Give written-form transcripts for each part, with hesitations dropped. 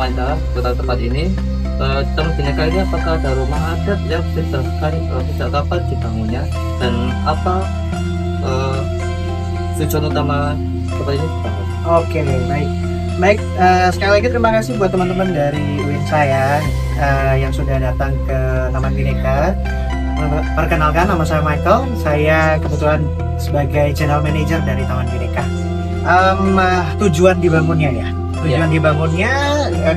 Anda ke tempat ini, Taman Bineka ini apakah ada rumah adat yang dijelaskan sejak kapan dibangunnya dan apa tujuan utama tempat ini dibangun? Oke, baik. Baik, sekali lagi terima kasih buat teman-teman dari UIN saya yang sudah datang ke Taman Bineka. Perkenalkan, nama saya Michael. Saya kebetulan sebagai General Manager dari Taman Bineka. Tujuan dibangunnya ya. Tujuan dibangunnya,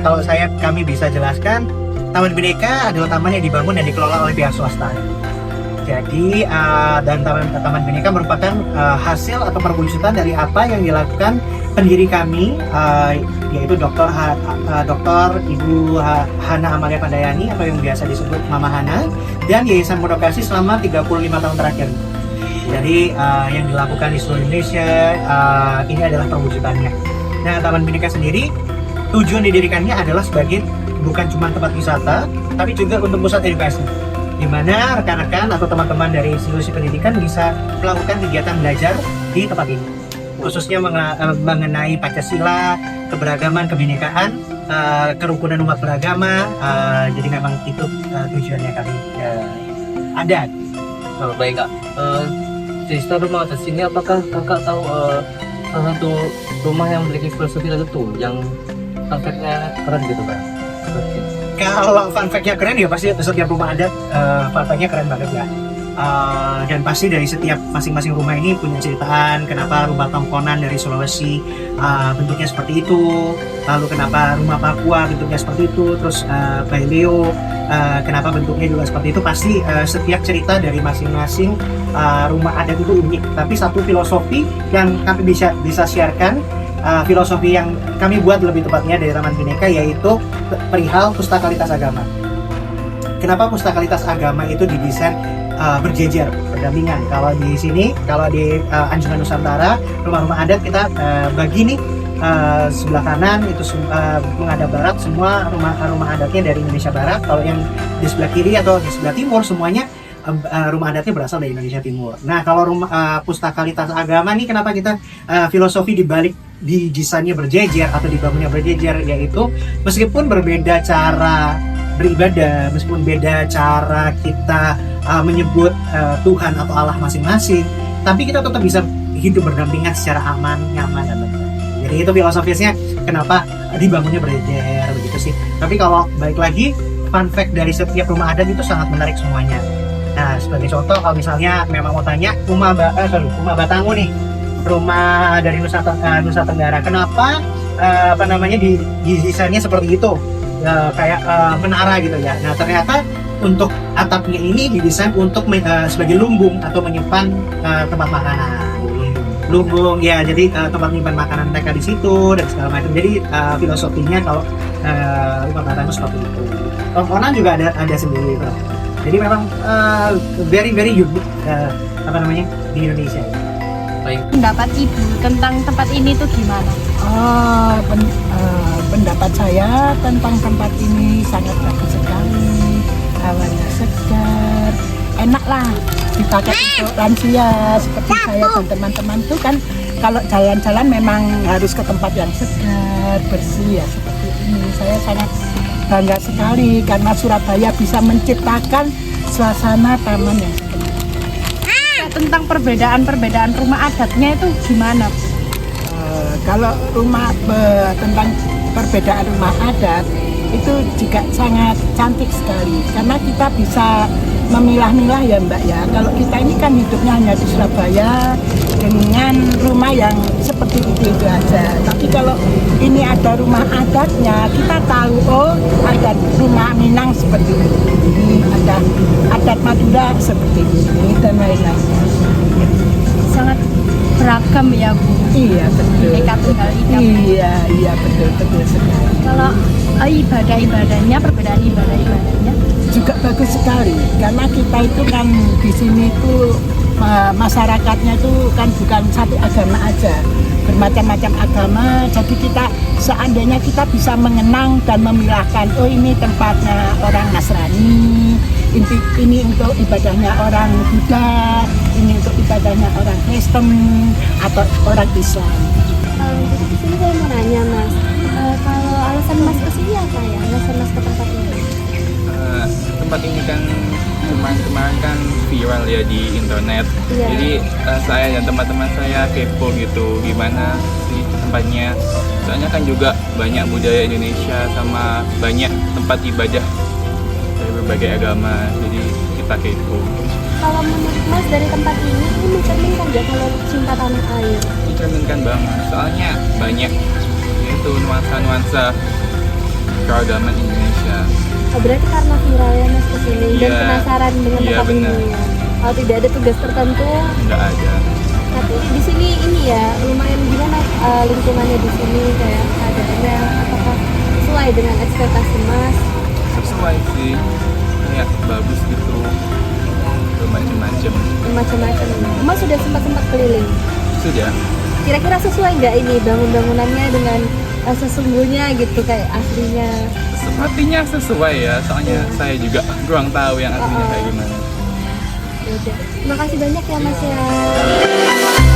kalau kami bisa jelaskan, Taman Bineka adalah taman yang dibangun dan dikelola oleh pihak swasta. Jadi dan Taman Bineka merupakan hasil atau perwujudan dari apa yang dilakukan pendiri kami, yaitu Dr. Ibu Hana Amalia Pandayani atau yang biasa disebut Mama Hana, dan Yayasan Mudokasi selama 35 tahun terakhir. Jadi yang dilakukan di seluruh Indonesia, ini adalah perwujudannya. Nah, Taman Bineka sendiri tujuan didirikannya adalah sebagai bukan cuma tempat wisata, tapi juga untuk pusat edukasi, di mana rekan-rekan atau teman-teman dari institusi pendidikan bisa melakukan kegiatan belajar di tempat ini, khususnya mengenai Pancasila, keberagaman, kebinekaan, kerukunan umat beragama. Jadi memang itu tujuannya kami ada. Baik kak, di rumah adat sini apakah kakak tahu salah satu rumah yang memiliki filosofi tertentu yang efeknya keren gitu kak? Kalau fun fact-nya keren ya pasti setiap rumah adat fun fact-nya keren banget ya. Dan pasti dari setiap masing-masing rumah ini punya ceritaan kenapa rumah tongkonan dari Sulawesi bentuknya seperti itu, lalu kenapa rumah Papua bentuknya seperti itu, terus Baileo kenapa bentuknya juga seperti itu. Pasti setiap cerita dari masing-masing rumah adat itu unik, tapi satu filosofi yang kami bisa siarkan, filosofi yang kami buat lebih tepatnya dari Taman Bineka, yaitu perihal pustakalitas agama. Kenapa pustakalitas agama itu didesain berjejer, berdampingan? Kalau di sini, kalau di Anjungan Nusantara, rumah-rumah adat kita bagi nih, sebelah kanan itu menghadap barat, semua rumah adatnya dari Indonesia Barat. Kalau yang di sebelah kiri atau di sebelah timur, semuanya rumah adatnya berasal dari Indonesia Timur. Nah, kalau rumah pustakalitas agama nih, kenapa kita filosofi dibalik di desainnya berjejer atau dibangunnya berjejer, yaitu meskipun berbeda cara beribadah, meskipun beda cara kita menyebut Tuhan atau Allah masing-masing, tapi kita tetap bisa hidup berdampingan secara aman, nyaman, dan lancar. Jadi itu filosofisnya kenapa dibangunnya berjejer begitu sih. Tapi kalau balik lagi, fun fact dari setiap rumah adat itu sangat menarik semuanya. Nah, sebagai contoh, kalau misalnya memang mau tanya rumah Batangu nih, rumah dari Nusa Tenggara, kenapa di desainnya seperti itu, kayak menara gitu ya. Nah, ternyata untuk atapnya ini didesain untuk sebagai lumbung atau menyimpan tempat makanan. Lumbung ya, jadi tempat menyimpan makanan mereka di situ dan segala macam. Jadi filosofinya kalau rumah Batangu seperti itu. Tongkonan juga ada sendiri. Jadi memang very unique di Indonesia. Baik. Pendapat Ibu tentang tempat ini tuh gimana? Pendapat saya tentang tempat ini sangat bagus sekali, hawanya segar, enak lah dipakai untuk lansia seperti saya dan teman-teman tuh kan. Kalau jalan-jalan memang harus ke tempat yang segar, bersih ya seperti ini. Saya sangat bangga sekali karena Surabaya bisa menciptakan suasana taman yang segar. Tentang perbedaan rumah adatnya itu gimana? Kalau tentang perbedaan rumah adat itu juga sangat cantik sekali karena kita bisa memilah-milah ya Mbak ya. Kalau kita ini kan hidupnya hanya di Surabaya dengan rumah yang seperti itu aja. Tapi kalau ini ada rumah adatnya, kita tahu oh ada rumah Minang seperti ini, ada adat Madura seperti ini dan lain-lain. Sangat beragam ya Bu. Iya betul. Bineka Tunggal Ika. Iya betul sekali. Kalau ibadahnya, perbedaan ibadahnya juga bagus sekali karena kita itu kan di sini itu masyarakatnya itu kan bukan satu agama aja, bermacam-macam agama. Jadi kita seandainya kita bisa mengenang dan memilahkan, oh ini tempatnya orang Nasrani, ini untuk ibadahnya orang Buddha, ini untuk ibadahnya orang Kristen atau orang Islam. Jadi di sini saya mau nanya Mas, kalau alasan Mas kesini apa sekarang kan viral ya di internet. Iya. Jadi saya dan teman-teman saya kepo gitu gimana sih tempatnya. Soalnya kan juga banyak budaya Indonesia sama banyak tempat ibadah dari berbagai agama. Jadi kita kepo. Kalau menurut Mas dari tempat ini mencerminkan nggak kalau cinta tanah air? Mencerminkan banget. Soalnya banyak itu nuansa-nuansa keragaman Indonesia. Oh, berarti karena viralnya Mas kesini dan Iya. penasaran dengan Iya, tempat ini benar. ya. Oh, tidak ada tugas tertentu. Nggak ada. Tapi di sini ini ya lumayan gimana lingkungannya di sini kayak keadaannya apakah sesuai dengan ekspektasi Mas? Sesuai sih. Kayak bagus gitu. Macam-macam. Macam-macam. Mas sudah sempat keliling. Sudah. Kira-kira sesuai nggak ini bangunannya dengan sesungguhnya gitu kayak aslinya? Sepertinya sesuai ya, soalnya saya juga kurang tahu yang aslinya kayak gimana. Ya udah. Terima kasih banyak ya Mas ya.